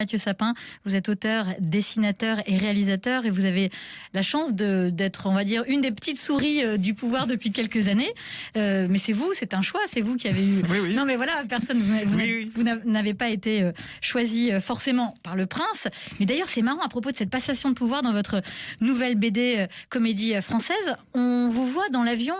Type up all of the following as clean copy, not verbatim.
Mathieu Sapin, vous êtes auteur, dessinateur et réalisateur et vous avez la chance d'être, on va dire, une des petites souris du pouvoir depuis quelques années. Mais c'est vous, c'est un choix, c'est vous qui avez eu... Oui. Non mais voilà, personne, vous n'avez pas été choisi forcément par le prince. Mais d'ailleurs, c'est marrant à propos de cette passation de pouvoir dans votre nouvelle BD comédie française. On vous voit dans l'avion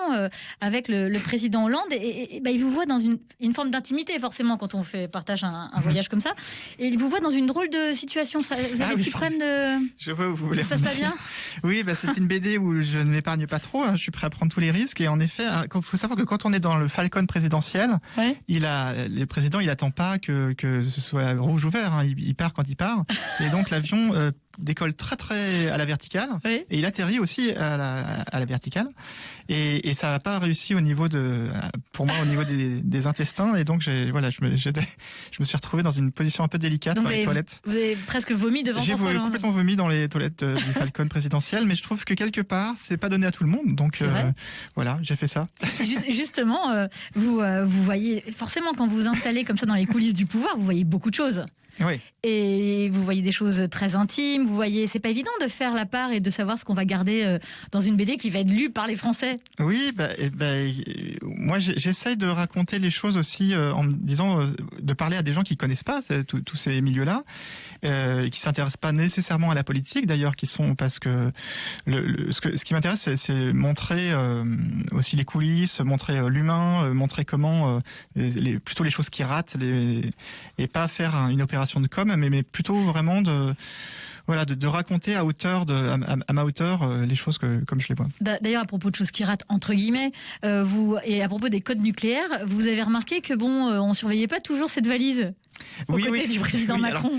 avec le président Hollande et il vous voit dans une forme d'intimité forcément quand on partage un voyage comme ça. Et il vous voit dans une drôle de situation. Vous avez des petits problèmes de... Je vois où vous voulez. Ça se passe pas bien? Oui, c'est une BD où je ne m'épargne pas trop. Je suis prêt à prendre tous les risques. Et en effet, il faut savoir que quand on est dans le Falcon présidentiel, le président, il attend pas que ce soit rouge ou vert. Il part quand il part. Et donc l'avion décolle très à la verticale. Et il atterrit aussi à la verticale. Et ça n'a pas réussi au niveau pour moi, au niveau des intestins. Et donc je me suis retrouvé dans une position un peu délicate dans les toilettes. Vous avez presque vomi devant François Hollande. J'ai complètement vomi dans les toilettes du Falcon présidentiel, mais je trouve que quelque part, c'est pas donné à tout le monde. Donc voilà, j'ai fait ça. Justement, vous voyez, forcément, quand vous vous installez comme ça dans les coulisses du pouvoir, vous voyez beaucoup de choses. Oui. Et vous voyez des choses très intimes, vous voyez, c'est pas évident de faire la part et de savoir ce qu'on va garder dans une BD qui va être lue par les Français. Oui, moi j'essaye de raconter les choses aussi en me disant de parler à des gens qui connaissent pas tous ces milieux-là, qui s'intéressent pas nécessairement à la politique d'ailleurs, parce que ce qui m'intéresse c'est montrer aussi les coulisses, montrer l'humain, montrer comment plutôt les choses qui ratent et pas faire une opération de com, mais plutôt vraiment de raconter à ma hauteur les choses comme je les vois. D'ailleurs, à propos de choses qui ratent, entre guillemets, et à propos des codes nucléaires, vous avez remarqué que on surveillait pas toujours cette valise aux côtés du président Macron.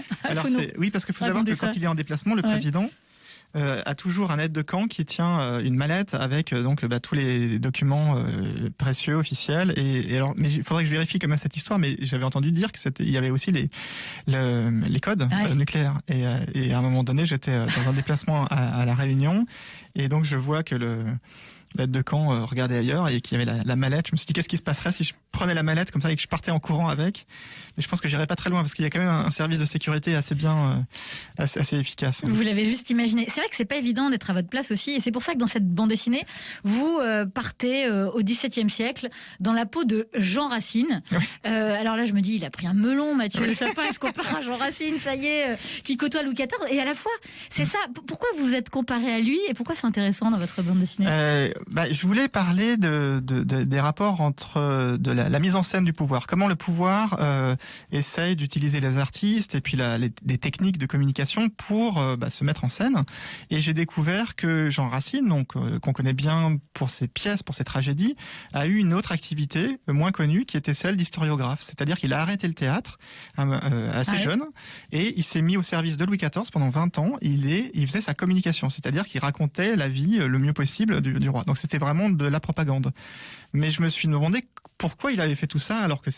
Oui, parce qu'il faut savoir que quand il est en déplacement, le président a toujours un aide de camp qui tient une mallette avec tous les documents précieux officiels mais il faudrait que je vérifie quand même cette histoire, mais j'avais entendu dire qu'il y avait aussi les codes nucléaires et à un moment donné j'étais dans un déplacement à La Réunion et donc je vois que l'aide de camp regardait ailleurs et qu'il y avait la mallette. Je me suis dit qu'est-ce qui se passerait si je prenais la mallette comme ça et que je partais en courant avec. Mais je pense que j'irais pas très loin parce qu'il y a quand même un service de sécurité assez bien, assez efficace. Vous l'avez juste imaginé. C'est vrai que c'est pas évident d'être à votre place aussi et c'est pour ça que dans cette bande dessinée, vous partez au XVIIe siècle dans la peau de Jean Racine. Oui. Alors là, je me dis, il a pris un melon, Mathieu Sapin, il se compare à Jean Racine, ça y est, qui côtoie Louis XIV. Et à la fois, c'est ça. Pourquoi vous êtes comparé à lui et pourquoi c'est intéressant dans votre bande dessinée? Je voulais parler des rapports entre la mise en scène du pouvoir. Comment le pouvoir essaye d'utiliser les artistes et puis des techniques de communication pour se mettre en scène. Et j'ai découvert que Jean Racine, qu'on connaît bien pour ses pièces, pour ses tragédies, a eu une autre activité moins connue qui était celle d'historiographe. C'est-à-dire qu'il a arrêté le théâtre assez jeune et il s'est mis au service de Louis XIV pendant 20 ans. Il faisait sa communication, c'est-à-dire qu'il racontait la vie le mieux possible du roi. Donc c'était vraiment de la propagande. Mais je me suis demandé pourquoi il avait fait tout ça alors que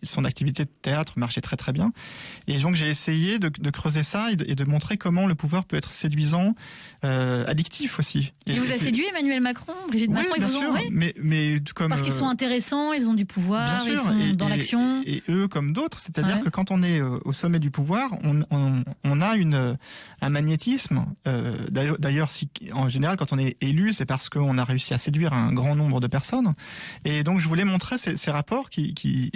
son activité de théâtre marchait très très bien. Et donc j'ai essayé de creuser ça et de montrer comment le pouvoir peut être séduisant, addictif aussi. Et vous a séduit Emmanuel Macron, Brigitte Macron, bien sûr, mais comme parce qu'ils sont intéressants, ils ont du pouvoir, ils sont dans l'action. Et eux comme d'autres, c'est-à-dire que quand on est au sommet du pouvoir, on a un magnétisme. D'ailleurs, en général, quand on est élu, c'est parce qu'on a réussi à séduire un grand nombre de personnes. Et donc je voulais montrer ces rapports qui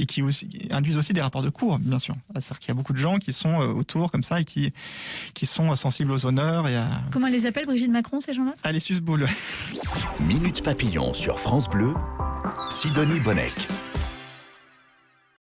induisent aussi des rapports de cour, bien sûr. C'est-à-dire qu'il y a beaucoup de gens qui sont autour comme ça et qui sont sensibles aux honneurs et à... Comment elle les appelle, Brigitte Macron, ces gens-là? À les suce-boules. Minute Papillon sur France Bleu, Sidonie Bonnec.